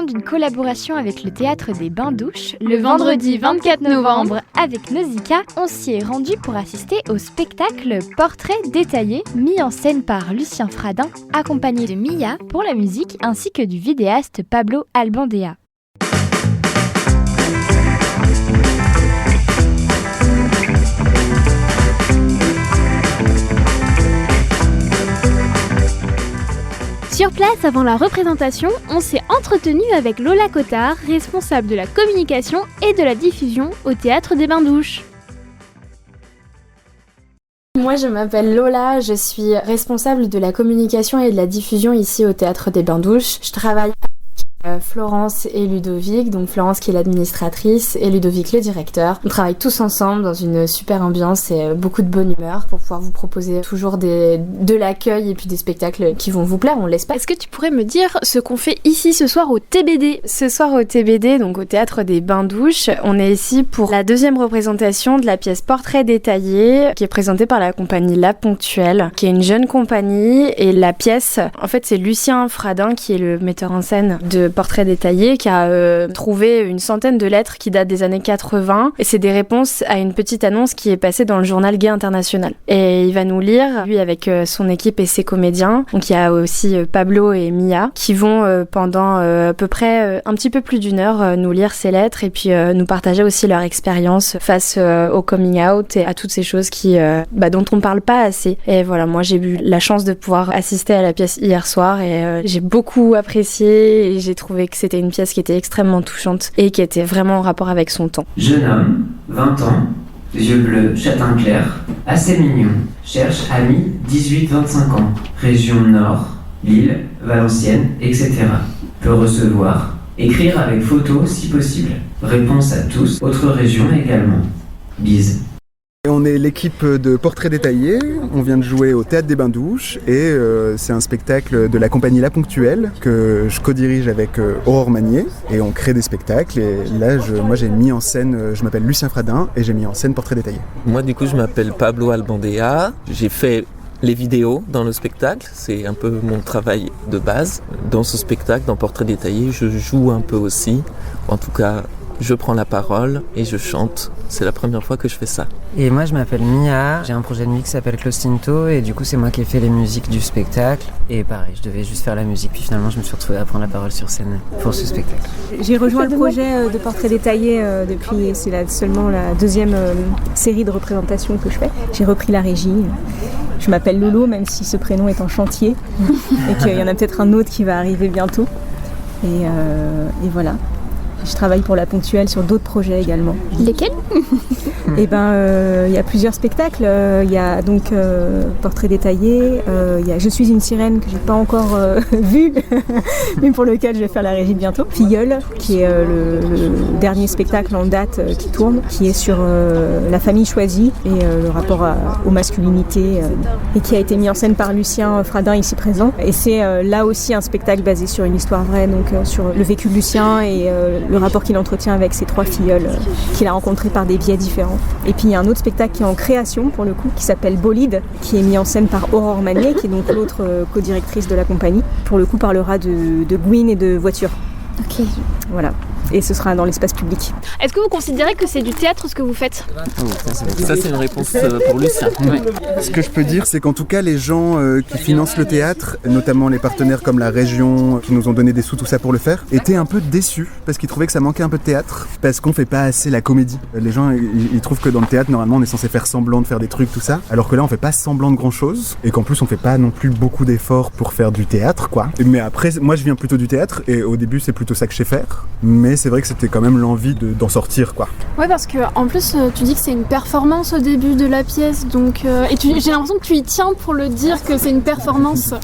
l'occasion d'une collaboration avec le Théâtre des Bains-Douches, le vendredi 24 novembre, avec Nausicaa, on s'y est rendu pour assister au spectacle Portrait détaillé, mis en scène par Lucien Fradin, accompagné de Mia pour la musique, ainsi que du vidéaste Pablo Albandea. Sur place, avant la représentation, on s'est entretenu avec Lola Cotard, responsable de la communication et de la diffusion au Théâtre des Bains-Douches. Moi, je m'appelle Lola, je suis responsable de la communication et de la diffusion ici au Théâtre des Bains-Douches. Je travaille avec Florence et Ludovic, donc Florence qui est l'administratrice et Ludovic le directeur. On travaille tous ensemble dans une super ambiance et beaucoup de bonne humeur pour pouvoir vous proposer toujours de l'accueil et puis des spectacles qui vont vous plaire, on l'espère. Est-ce que tu pourrais me dire ce qu'on fait ici ce soir au TBD ? Ce soir au TBD, donc au Théâtre des Bains-Douches, on est ici pour la deuxième représentation de la pièce Portrait détaillé qui est présentée par la compagnie La Ponctuelle, qui est une jeune compagnie, et la pièce, en fait c'est Lucien Fradin qui est le metteur en scène de Portrait détaillé, qui a trouvé une centaine de lettres qui datent des années 80, et c'est des réponses à une petite annonce qui est passée dans le journal Gay International. Et il va nous lire, lui avec son équipe et ses comédiens, donc il y a aussi Pablo et Mia, qui vont pendant à peu près un petit peu plus d'une heure nous lire ces lettres et puis nous partager aussi leur expérience face au coming out et à toutes ces choses dont on parle pas assez. Et voilà, moi j'ai eu la chance de pouvoir assister à la pièce hier soir et j'ai beaucoup apprécié et j'ai trouvé que c'était une pièce qui était extrêmement touchante et qui était vraiment en rapport avec son temps. Jeune homme, 20 ans, yeux bleus, châtain clair, assez mignon, cherche ami 18-25 ans, région Nord, Lille, Valenciennes, etc. Peut recevoir, écrire avec photo si possible. Réponse à tous, autres régions également. Bise. On est l'équipe de Portrait détaillé, on vient de jouer au Théâtre des Bains-Douches et c'est un spectacle de la compagnie La Ponctuelle que je co-dirige avec Aurore Magnier et on crée des spectacles et là moi j'ai mis en scène, je m'appelle Lucien Fradin et j'ai mis en scène Portrait détaillé. Moi du coup je m'appelle Pablo Albandea, j'ai fait les vidéos dans le spectacle, c'est un peu mon travail de base. Dans ce spectacle, dans Portrait détaillé, je joue un peu aussi, en tout cas je prends la parole et je chante. C'est la première fois que je fais ça. Et moi je m'appelle Mia, j'ai un projet de musique qui s'appelle Clostinto et du coup c'est moi qui ai fait les musiques du spectacle. Et pareil, je devais juste faire la musique puis finalement je me suis retrouvée à prendre la parole sur scène pour ce spectacle. J'ai rejoint le projet de Portrait détaillé depuis, seulement la deuxième série de représentations que je fais. J'ai repris la régie. Je m'appelle Lolo même si ce prénom est en chantier et qu'il y en a peut-être un autre qui va arriver bientôt. Et voilà. Je travaille pour La Ponctuelle sur d'autres projets également. Lesquels ? Il y a plusieurs spectacles. Il y a donc Portrait détaillé. Il y a Je suis une sirène que j'ai pas encore vu, mais pour lequel je vais faire la régie bientôt. Filleul, qui est le dernier spectacle en date qui tourne, qui est sur la famille choisie et le rapport aux masculinités et qui a été mis en scène par Lucien Fradin ici présent. Et c'est là aussi un spectacle basé sur une histoire vraie, donc sur le vécu de Lucien et le rapport qu'il entretient avec ses trois filleuls qu'il a rencontrés par des biais différents. Et puis il y a un autre spectacle qui est en création pour le coup, qui s'appelle Bolide, qui est mis en scène par Aurore Magnier, qui est donc l'autre co-directrice de la compagnie. Pour le coup parlera de Gwyn et de voitures. Ok. Voilà. Et ce sera dans l'espace public. Est-ce que vous considérez que c'est du théâtre ce que vous faites ? Ça c'est une réponse pour Lucien. Ouais. Ce que je peux dire, c'est qu'en tout cas, les gens qui financent le théâtre, notamment les partenaires comme la région, qui nous ont donné des sous, tout ça pour le faire, étaient un peu déçus parce qu'ils trouvaient que ça manquait un peu de théâtre, parce qu'on fait pas assez la comédie. Les gens, ils trouvent que dans le théâtre, normalement, on est censé faire semblant de faire des trucs, tout ça, alors que là, on fait pas semblant de grand-chose, et qu'en plus, on fait pas non plus beaucoup d'efforts pour faire du théâtre, quoi. Mais après, moi, je viens plutôt du théâtre, et au début, c'est plutôt ça que je sais faire, mais c'est vrai que c'était quand même l'envie d'en sortir, quoi. Ouais, parce que en plus tu dis que c'est une performance au début de la pièce, donc j'ai l'impression que tu y tiens pour le dire que c'est une performance.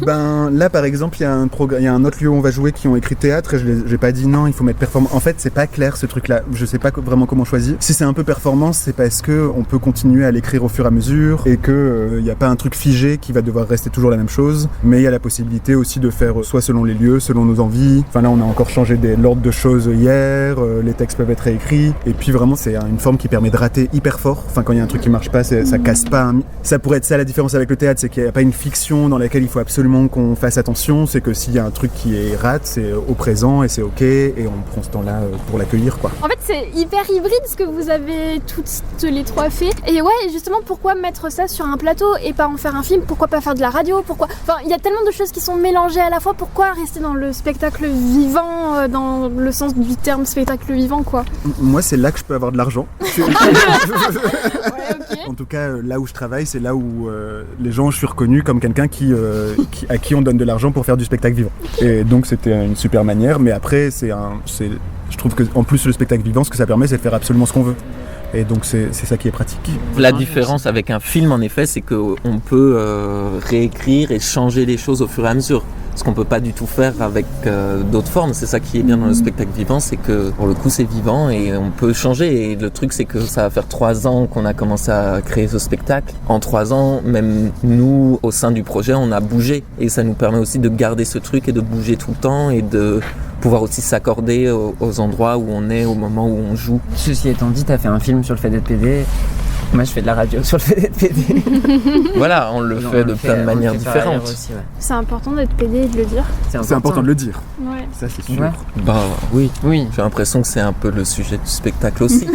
Là par exemple, il y a un autre lieu où on va jouer qui ont écrit théâtre et j'ai pas dit non, il faut mettre performance. En fait, c'est pas clair ce truc-là. Je sais pas vraiment comment choisir. Si c'est un peu performance, c'est parce que on peut continuer à l'écrire au fur et à mesure et que y a pas un truc figé qui va devoir rester toujours la même chose, mais il y a la possibilité aussi de faire soit selon les lieux, selon nos envies. Enfin là, on a encore changé l'ordre de choses hier, les textes peuvent être réécrits, et puis vraiment c'est une forme qui permet de rater hyper fort. Enfin, quand il y a un truc qui marche pas, ça casse pas. Ça pourrait être ça la différence avec le théâtre, c'est qu'il n'y a pas une fiction dans laquelle il faut absolument qu'on fasse attention, c'est que s'il y a un truc qui est rate, c'est au présent et c'est ok, et on prend ce temps-là pour l'accueillir, quoi. En fait, c'est hyper hybride ce que vous avez toutes les trois fait. Et ouais, justement, pourquoi mettre ça sur un plateau et pas en faire un film? Pourquoi pas faire de la radio? Pourquoi... Enfin, il y a tellement de choses qui sont mélangées à la fois. Pourquoi rester dans le spectacle vivant, dans le sens du terme spectacle vivant, quoi? Moi, c'est là que je peux avoir de l'argent. Ouais, ok. En tout cas, là où je travaille, c'est là où les gens, je suis reconnu comme quelqu'un à qui on donne de l'argent pour faire du spectacle vivant. Et donc, c'était une super manière. Mais après, je trouve qu'en plus, le spectacle vivant, ce que ça permet, c'est de faire absolument ce qu'on veut. Et donc, c'est ça qui est pratique. La différence avec un film, en effet, c'est qu'on peut réécrire et changer les choses au fur et à mesure. Ce qu'on peut pas du tout faire avec d'autres formes. C'est ça qui est bien dans le spectacle vivant, c'est que pour le coup c'est vivant et on peut changer. Et le truc c'est que ça va faire 3 ans qu'on a commencé à créer ce spectacle. En 3 ans, même nous, au sein du projet, on a bougé. Et ça nous permet aussi de garder ce truc et de bouger tout le temps et de pouvoir aussi s'accorder aux endroits où on est, au moment où on joue. Ceci étant dit, t'as fait un film sur le fait d'être PD. Moi, je fais de la radio sur le fait d'être PD. Voilà, on le fait de plein de manières différentes. Aussi, ouais. C'est important d'être PD et de le dire. C'est important de le dire. Ouais. Ça, c'est sûr. Ouais. Bah oui, Oui. j'ai l'impression que c'est un peu le sujet du spectacle aussi.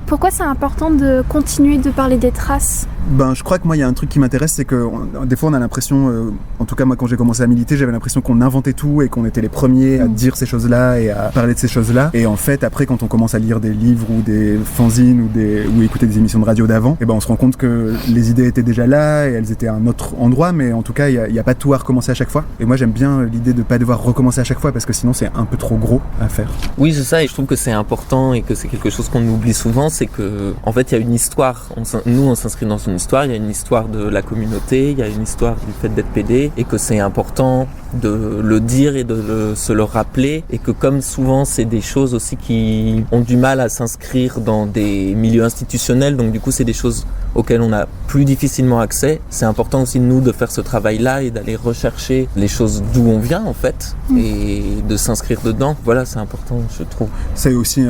Pourquoi c'est important de continuer de parler des traces? Je crois que moi, il y a un truc qui m'intéresse, c'est que des fois, on a l'impression, en tout cas moi, quand j'ai commencé à militer, j'avais l'impression qu'on inventait tout et qu'on était les premiers à dire ces choses-là et à parler de ces choses-là. Et en fait, après, quand on commence à lire des livres ou des fanzines ou écouter des émissions de radio d'avant, on se rend compte que les idées étaient déjà là et elles étaient à un autre endroit, mais en tout cas, il n'y a pas tout à recommencer à chaque fois. Et moi, j'aime bien l'idée de ne pas devoir recommencer à chaque fois parce que sinon, c'est un peu trop gros à faire. Oui, c'est ça, et je trouve que c'est important et que c'est quelque chose qu'on oublie souvent, c'est que, en fait, il y a une histoire. Nous, on s'inscrit dans une histoire, il y a une histoire de la communauté, il y a une histoire du fait d'être PD, et que c'est important de le dire et de se le rappeler, et que comme souvent, c'est des choses aussi qui ont du mal à s'inscrire dans des milieux institutionnels, donc du coup, c'est des choses auxquelles on a plus difficilement accès. C'est important aussi, nous, de faire ce travail-là et d'aller rechercher les choses d'où on vient, en fait, et de s'inscrire dedans. Voilà, c'est important, je trouve. C'est aussi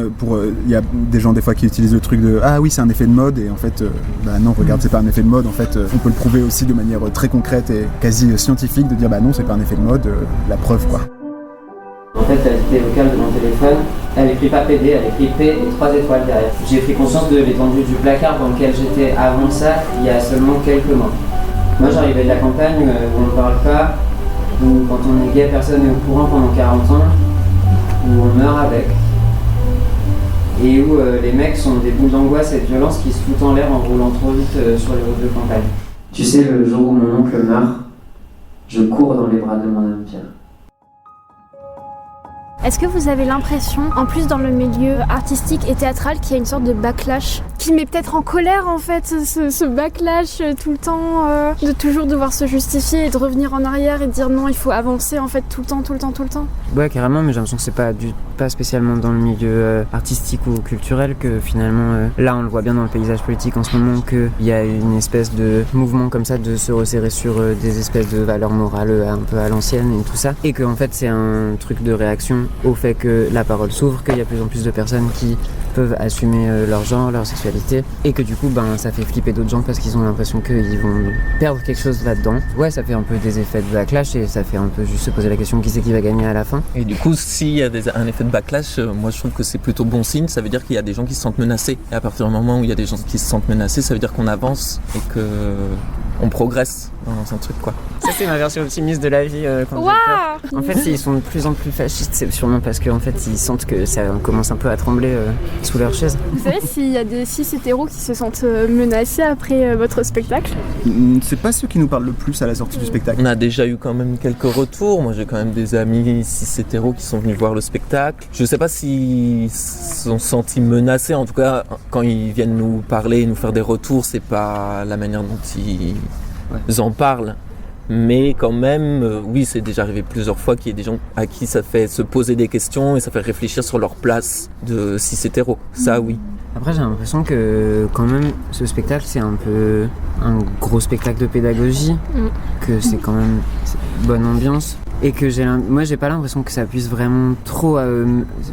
il y a des gens des fois qui utilisent le truc de ah oui, c'est un effet de mode, et en fait non, regarde, c'est pas un effet de mode. En fait, on peut le prouver aussi de manière très concrète et quasi scientifique, de dire non, c'est pas un effet de mode, la preuve, quoi. En fait, la dictée vocale de mon téléphone, elle écrit pas PD, elle écrit P et 3 étoiles derrière. J'ai pris conscience de l'étendue du placard dans lequel j'étais avant ça, il y a seulement quelques mois. Moi, j'arrivais de la campagne où on ne parle pas, où quand on est gay, personne n'est au courant pendant 40 ans, où on meurt avec, et où les mecs sont des boules d'angoisse et de violence qui se foutent en l'air en roulant trop vite sur les routes de campagne. Tu sais, le jour où mon oncle meurt, je cours dans les bras de mon âme Pierre. Est-ce que vous avez l'impression, en plus dans le milieu artistique et théâtral, qu'il y a une sorte de backlash qui met peut-être en colère en fait, ce backlash tout le temps, de toujours devoir se justifier et de revenir en arrière et de dire non, il faut avancer en fait tout le temps. Ouais, carrément, mais j'ai l'impression que c'est pas spécialement dans le milieu artistique ou culturel que finalement, là on le voit bien dans le paysage politique en ce moment, qu'il y a une espèce de mouvement comme ça de se resserrer sur des espèces de valeurs morales un peu à l'ancienne et tout ça, et que en fait c'est un truc de réaction au fait que la parole s'ouvre, qu'il y a de plus en plus de personnes qui peuvent assumer leur genre, leur sexualité, et que du coup ça fait flipper d'autres gens parce qu'ils ont l'impression qu'ils vont perdre quelque chose là-dedans. Ouais, ça fait un peu des effets de backlash et ça fait un peu juste se poser la question qui c'est qui va gagner à la fin. Et du coup, s'il y a un effet de backlash, moi je trouve que c'est plutôt bon signe, ça veut dire qu'il y a des gens qui se sentent menacés. Et à partir du moment où il y a des gens qui se sentent menacés, ça veut dire qu'on avance et qu'on progresse dans un truc, quoi. Ça c'est ma version optimiste de la vie quand j'ai peur. En fait, s'ils sont de plus en plus fascistes, c'est sûrement parce qu'en fait ils sentent que ça commence un peu à trembler sous leur chaise. Vous savez s'il y a des cis hétéros qui se sentent menacés après votre spectacle? C'est pas ceux qui nous parlent le plus à la sortie du spectacle. On a déjà eu quand même quelques retours. Moi j'ai quand même des amis cis hétéros qui sont venus voir le spectacle. Je sais pas s'ils se sont sentis menacés, en tout cas quand ils viennent nous parler, nous faire des retours, c'est pas la manière dont ils en parlent. Mais quand même, oui, c'est déjà arrivé plusieurs fois qu'il y ait des gens à qui ça fait se poser des questions et ça fait réfléchir sur leur place de cis hétéro. Ça, oui. Après, j'ai l'impression que quand même, ce spectacle, c'est un peu un gros spectacle de pédagogie, que c'est quand même bonne ambiance. Et que moi j'ai pas l'impression que ça puisse vraiment trop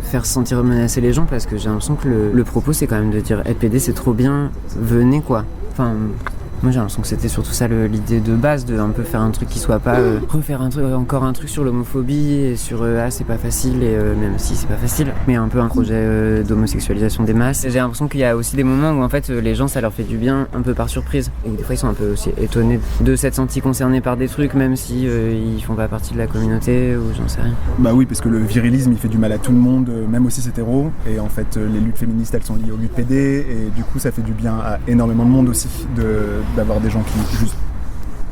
faire sentir menacer les gens, parce que j'ai l'impression que le propos c'est quand même de dire être PD c'est trop bien, venez quoi. Enfin, moi j'ai l'impression que c'était surtout ça l'idée de base, de un peu faire un truc qui soit pas refaire encore un truc sur l'homophobie et sur c'est pas facile, et même si c'est pas facile, mais un peu un projet d'homosexualisation des masses. Et j'ai l'impression qu'il y a aussi des moments où en fait les gens ça leur fait du bien un peu par surprise, et des fois ils sont un peu aussi étonnés de s'être sentis concernés par des trucs même si ils font pas partie de la communauté ou j'en sais rien. Bah oui, parce que le virilisme il fait du mal à tout le monde, même aussi c'est hétéro, et en fait les luttes féministes elles sont liées aux luttes PD, et du coup ça fait du bien à énormément de monde aussi d'avoir des gens qui juste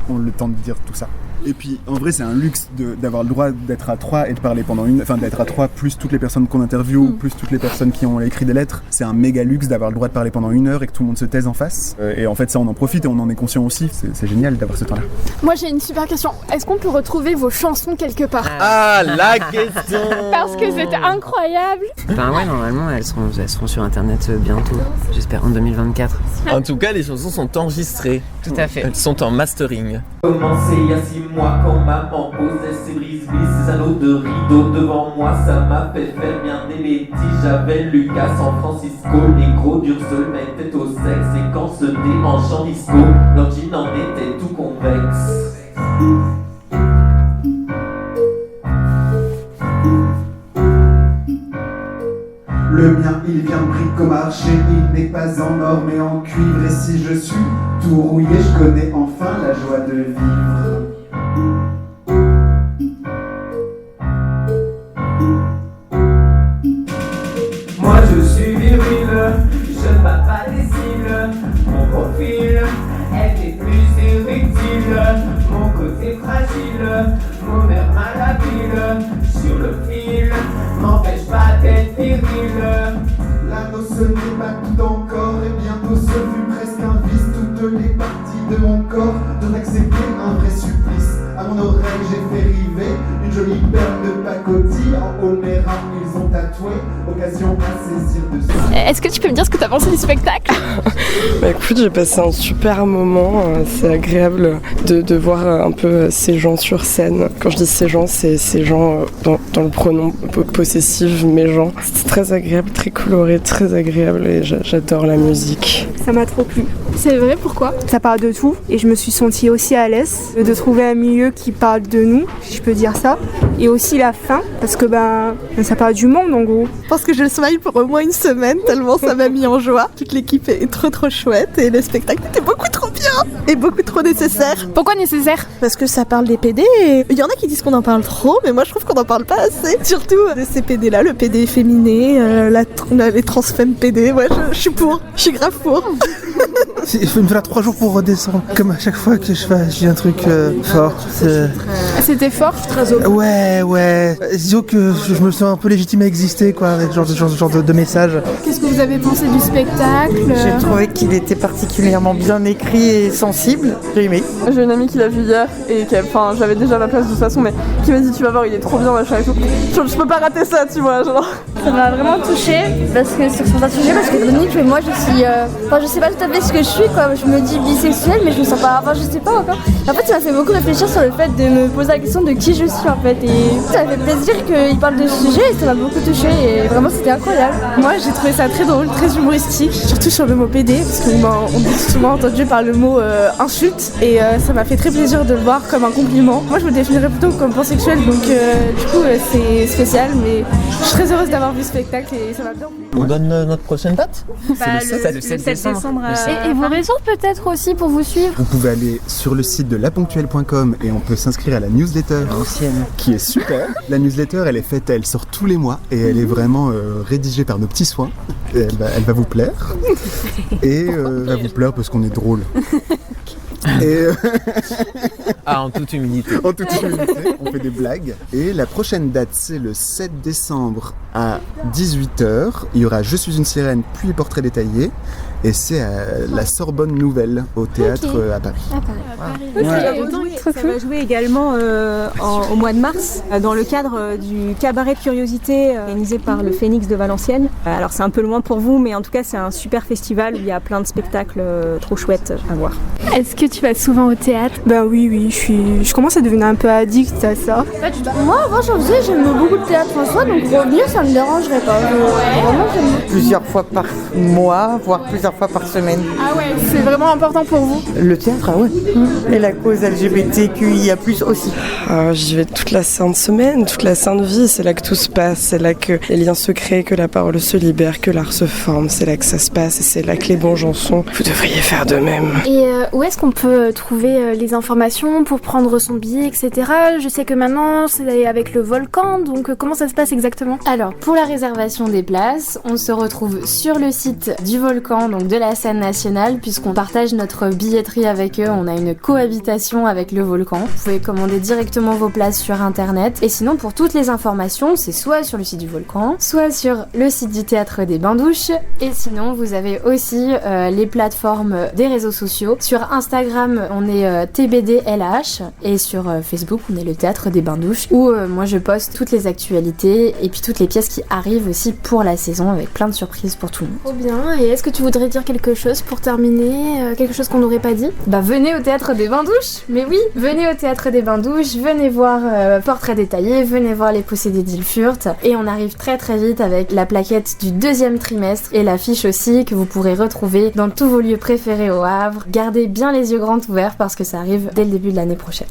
ont le temps de dire tout ça. Et puis en vrai c'est un luxe d'avoir le droit d'être à 3 et de parler pendant d'être à 3 plus toutes les personnes qu'on interviewe, plus toutes les personnes qui ont écrit des lettres. C'est un méga luxe d'avoir le droit de parler pendant 1 heure et que tout le monde se taise en face. Et en fait ça on en profite et on en est conscient aussi. C'est génial d'avoir ce temps-là. Moi j'ai une super question. Est-ce qu'on peut retrouver vos chansons quelque part? Ah, la question. Parce que c'était incroyable. Enfin ouais, normalement elles seront sur internet bientôt, j'espère en 2024. En tout cas les chansons sont enregistrées. Tout à fait. Elles sont en mastering. Commencé il y a 6 mois quand maman posait ses brise-bise, ses anneaux de rideau devant moi, ça m'a fait faire bien des bêtises. J'avais Lucas San Francisco, négro d'Ursule mettait au sexe, et quand se déhanche en disco, leur jean en était tout convexe. Le mien, il vient de Bricomarché, il n'est pas en or mais en cuivre. Et si je suis tout rouillé, je connais enfin la joie de vivre. Moi je suis viril, je ne bats pas des cils. Mon profil est plus érudile. Mon côté fragile, mon air malhabile sur le fil m'empêche pas d'être viril. L'anneau ce n'est pas tout encore, et bientôt ce fut presque un vice. Toutes les parties de mon corps doivent accepter un vrai supplice. À mon oreille j'ai fait river une jolie perle de pacotille. En haut de mes reins ils ont tatoué, occasion à saisir dessus. Est-ce que tu peux me dire ce que t'as pensé du spectacle? Bah écoute, j'ai passé un super moment, c'est agréable de voir un peu ces gens sur scène. Quand je dis ces gens, c'est ces gens dans le pronom possessif, mes gens. C'est très agréable, très coloré, très agréable, et j'adore la musique. Ça m'a trop plu. C'est vrai, pourquoi? Ça parle de tout et je me suis sentie aussi à l'aise de trouver un milieu qui parle de nous, si je peux dire ça, et aussi la fin parce que ça parle du monde en gros. Je pense que je le smile pour au moins 1 semaine tellement ça m'a mis en joie. Toute l'équipe est trop chouette et le spectacle était beaucoup trop bien et beaucoup trop nécessaire. Pourquoi nécessaire? Parce que ça parle des PD et il y en a qui disent qu'on en parle trop, mais moi je trouve qu'on en parle pas assez. Surtout de ces PD là, le PD féminé, les transfemmes PD, ouais je suis pour, je suis grave pour. Il faut me faire 3 jours pour redescendre. Comme à chaque fois que je dis un truc fort. C'était fort? Ouais. Disons que je me sens un peu légitime à exister, quoi, avec ce genre de message. Qu'est-ce que vous avez pensé du spectacle? J'ai trouvé qu'il était particulièrement bien écrit et sensible. J'ai aimé. J'ai une amie qui l'a vu hier et j'avais déjà la place de toute façon, mais qui m'a dit tu vas voir, il est trop bien, machin et tout. Je peux pas rater ça, tu vois, genre. Ça m'a vraiment touchée parce que sur certains sujets, parce que Dominique, moi je suis, je sais pas tout à fait ce que je suis, quoi. Je me dis bisexuelle, mais je me sens pas, je sais pas encore. En fait, ça m'a fait beaucoup réfléchir sur le fait de me poser la question de qui je suis en fait, et ça m'a fait plaisir qu'il parle de ce sujet et ça m'a beaucoup touchée et vraiment c'était incroyable. Moi j'ai trouvé ça très drôle, très humoristique, surtout sur le mot PD parce qu'on est souvent entendu par le mot insulte et ça m'a fait très plaisir de le voir comme un compliment. Moi je me définirais plutôt comme pansexuelle, donc du coup c'est spécial, mais je suis très heureuse d'avoir vu ce spectacle et ça m'a bien plu. On donne notre prochaine date? C'est le 7 décembre. Et vos réseaux peut-être aussi pour vous suivre? Vous pouvez aller sur le site de laponctuelle.com et on peut s'inscrire à la newsletter qui est super. La newsletter elle est faite, elle sort tous les mois et elle est vraiment rédigée par nos petits soins. Et elle va vous plaire. Et va vous plaire parce qu'on est drôle. Et en toute humilité. En toute humilité, on fait des blagues. Et la prochaine date, c'est le 7 décembre à 18h. Il y aura Je suis une sirène, puis Portrait détaillé. et c'est à la Sorbonne Nouvelle, au théâtre à Paris. Ça va jouer également au mois de mars dans le cadre du cabaret de curiosité organisé par le Phénix de Valenciennes. Alors c'est un peu loin pour vous, mais en tout cas c'est un super festival où il y a plein de spectacles trop chouettes à voir. Est-ce que tu vas souvent au théâtre? Ben oui, je commence à devenir un peu addict à ça. Moi avant j'en faisais, j'aime beaucoup le théâtre en soi, donc revenir ça me dérangerait pas. Vraiment j'aime beaucoup. Plusieurs fois par mois, voire plusieurs fois par semaine. Ah ouais, c'est vraiment important pour vous? Le théâtre, ah ouais. Et la cause LGBTQIA+, aussi. J'y vais toute la sainte semaine, toute la sainte vie, c'est là que tout se passe, c'est là que les liens se créent, que la parole se libère, que l'art se forme, c'est là que ça se passe et c'est là que les bons gens sont. Vous devriez faire de même. Et où est-ce qu'on peut trouver les informations pour prendre son billet, etc. Je sais que maintenant c'est avec le Volcan, donc comment ça se passe exactement? Alors pour la réservation des places, on se retrouve sur le site du Volcan, donc de la scène nationale, puisqu'on partage notre billetterie avec eux, on a une cohabitation avec le Volcan. Vous pouvez commander directement vos places sur internet, et sinon pour toutes les informations, c'est soit sur le site du Volcan, soit sur le site du Théâtre des Bains-Douches, et sinon vous avez aussi les plateformes des réseaux sociaux. Sur Instagram, on est TBDLH, et sur Facebook, on est le Théâtre des Bains-Douches, où moi je poste toutes les actualités, et puis toutes les pièces qui arrivent aussi pour la saison, avec plein de surprises pour tout le monde. Trop bien, et est-ce que tu voudrais dire quelque chose pour terminer, quelque chose qu'on n'aurait pas dit? Bah venez au Théâtre des Bains-Douches, mais oui, venez au Théâtre des Bains-Douches, venez voir Portrait détaillé, venez voir Les Possédés d'Ilfurt, et on arrive très très vite avec la plaquette du 2e trimestre et l'affiche aussi que vous pourrez retrouver dans tous vos lieux préférés au Havre. Gardez bien les yeux grands ouverts parce que ça arrive dès le début de l'année prochaine.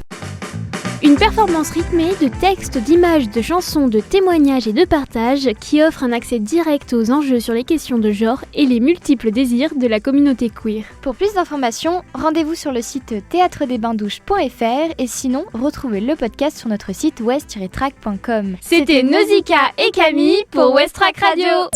Une performance rythmée de textes, d'images, de chansons, de témoignages et de partages qui offre un accès direct aux enjeux sur les questions de genre et les multiples désirs de la communauté queer. Pour plus d'informations, rendez-vous sur le site théâtredesbaindsdouches.fr et sinon, retrouvez le podcast sur notre site west-track.com. C'était Nausicaa et Camille pour West Track Radio.